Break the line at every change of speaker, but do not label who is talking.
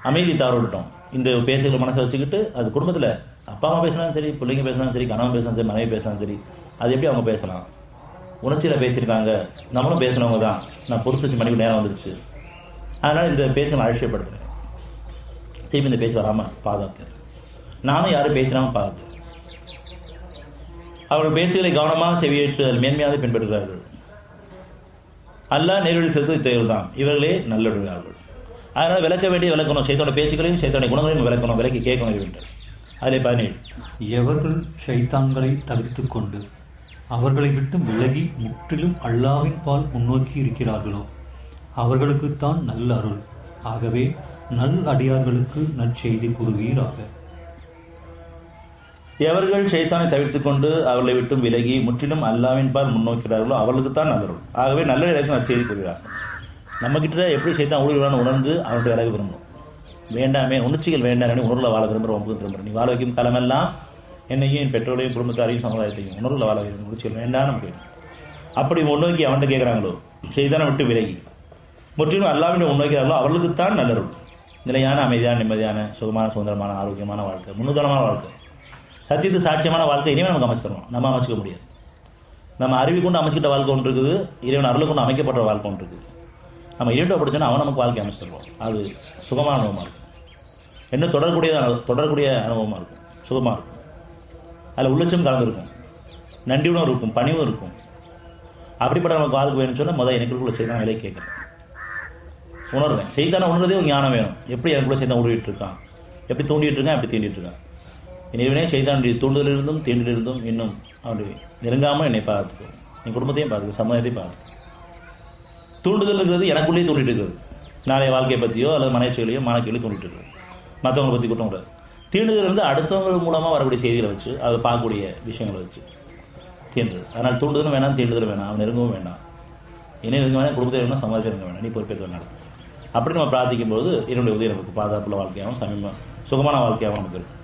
அமைதி தவறவிட்டோம். இந்த பேசுகிற மனசை வச்சுக்கிட்டு அது குடும்பத்தில் அப்பா அம்மா பேசினாலும் சரி, பிள்ளைங்க பேசினாலும் சரி, கணவன் பேசினாலும் சரி, மனைவி பேசினாலும் சரி, அது எப்படி அவங்க பேசலாம்? உணர்ச்சியில் பேசியிருக்காங்க, நம்மளும் பேசினவங்க தான். நான் பொறுத்து வச்சு மணிக்கு நேரம் வந்துருச்சு, அதனால் இந்த பேசுகளை அலட்சியப்படுத்துறேன். திரும்பி இந்த பேச்சு வராமல் பாதுகாத்து நானும் யாரும் பேசினாமல் பாதுகாத்து அவர்கள் பேச்சுகளை கவனமாக செவியேற்று அதில் மேன்மையாக பின்பற்றுகிறார்கள். அல்லாஹ் நேர்வழி செலுத்துவது தேர்வு தான். இவர்களே நல்லொழுகிறார்கள். அதனால் விளக்க வேண்டிய விளக்கணும். சைத்தானுடைய பேச்சுக்களையும் சைத்தானுடைய குணங்களையும் விளக்கணும், விளக்கி கேட்கணும் வேண்டும். அதில் 17
எவர்கள் ஷைத்தான்களை தவிர்த்து கொண்டு அவர்களை விட்டு விலகி முற்றிலும் அல்லாஹ்வின் பால் முன்னோக்கி இருக்கிறார்களோ அவர்களுக்குத்தான் நல்ல அருள். ஆகவே நல் அடியார்களுக்கு நற்செய்தி கூறுவீராக.
எவர்கள் ஷைத்தானை தவிர்த்துக் கொண்டு அவர்களை விட்டும் விலகி முற்றிலும் அல்லாஹ்வின் பால் முன்னோக்கிறார்களோ அவர்களுக்குத்தான் நல்லருள். ஆகவே நல்ல இடத்துக்கு நற்செய்தி கூறுகிறார்கள். நம்ம கிட்ட எப்படி சைத்தான் ஊடுருவான்னு உணர்ந்து அவனுடைய விலக விரும்பணும். வேண்டாமே உணர்ச்சிகள் வேண்டாம், உணர்வில் வாழ விரும்புகிற ஒன்பது திரும்புகிறேன். நீ வாழ வைக்கும் காலமெல்லாம் என்னையும் என் பெற்றோரையும் குடும்பத்தாரையும் சமுதாயத்தையும் உணர்வில் வாழ வைக்கும் உணர்ச்சிகள் வேண்டாம் நமக்கு. அப்படி முன்னோக்கி அவன்கிட்ட கேட்குறாங்களோ சைத்தானை விட்டு விலகி முற்றிலும் அல்லாஹ்வின் முன்னோக்கிறார்களோ அவர்களுக்குத்தான் நல்லருள். நிலையான அமைதியான நிம்மதியான சுகமான சுதந்திரமான ஆரோக்கியமான வாழ்க்கை, முன்னுதாரணமான வாழ்க்கை, சத்தியத்து சாட்சியமான வாழ்க்கை இனிமே நமக்கு அமைச்சு தருவோம். நம்ம அமைச்சிக்க முடியாது. நம்ம அறிவு கொண்டு அமைச்சிக்கிட்ட வாழ்க்கை ஒன்று இருக்குது, இறைவன் அருளை கொண்டு அமைக்கப்பட்ட வாழ்க்கை ஒன்று இருக்குது. நம்ம இரண்டை படிச்சோன்னா அவன் நமக்கு வாழ்க்கை அமைச்சு தருவோம். அது சுகமான அனுபவமாக இருக்கும், என்ன தொடரக்கூடிய அனுபவமாக இருக்கும், சுகமாக இருக்கும். அதில் உள்ளச்சம் கலந்துருக்கும், நன்றியுடன் இருக்கும், பணிவும் இருக்கும். அப்படிப்பட்ட நமக்கு வாழ்க்கை வேணும்னு சொன்னால் முதல் எனக்குள்ள செய்தான் வேலையை கேட்குறேன், உணர்வேன். செய்தான உணர்றதே ஒரு ஞானம் வேணும். எப்படி எனக்குள்ள செய்தான் உருவிட்டு இருக்கான், எப்படி தூண்டிட்டு இருக்கான், எப்படி தீண்டிட்டு இருக்கான். இனிவனே செய்தானுடைய தூண்டுதலிருந்தும் தீண்டிலிருந்தும் இன்னும் அவனுடைய நெருங்காமல் என்னை பார்த்துக்கும், என் குடும்பத்தையும் பார்த்துக்கும், சமுதாயத்தையும் பார்த்துக்கும். தூண்டுதல் இருக்கிறது எனக்குள்ளேயே தூண்டிட்டு இருக்கிறது. நாளைய வாழ்க்கையை பற்றியோ அல்லது மனைவியோ மாணக்கியோ தூண்டிட்டு இருக்கிறது. மற்றவங்களை பற்றி குற்றம் கூடாது. தீண்டுதல் இருந்து அடுத்தவங்க மூலமாக வரக்கூடிய செய்திகளை வச்சு அதை பார்க்கக்கூடிய விஷயங்களை வச்சு தீண்டுறது. அதனால் தூண்டுதலும் வேணாம், தீண்டுதலும் வேணாம், அவன் நெருங்கவும் வேண்டாம், என்ன நெருங்க வேணாம், குடும்பத்தை வேணாம், சமுதாயத்தை நெருங்க வேணாம், நீ பொறுப்பேற்று நடக்கும். அப்படி நம்ம பிரார்த்திக்கும் போது என்னுடைய உதவி நமக்கு பாதுகாப்புள்ள வாழ்க்கையாகவும் சுகமான வாழ்க்கையாகவும் நமக்கு இருக்கும்.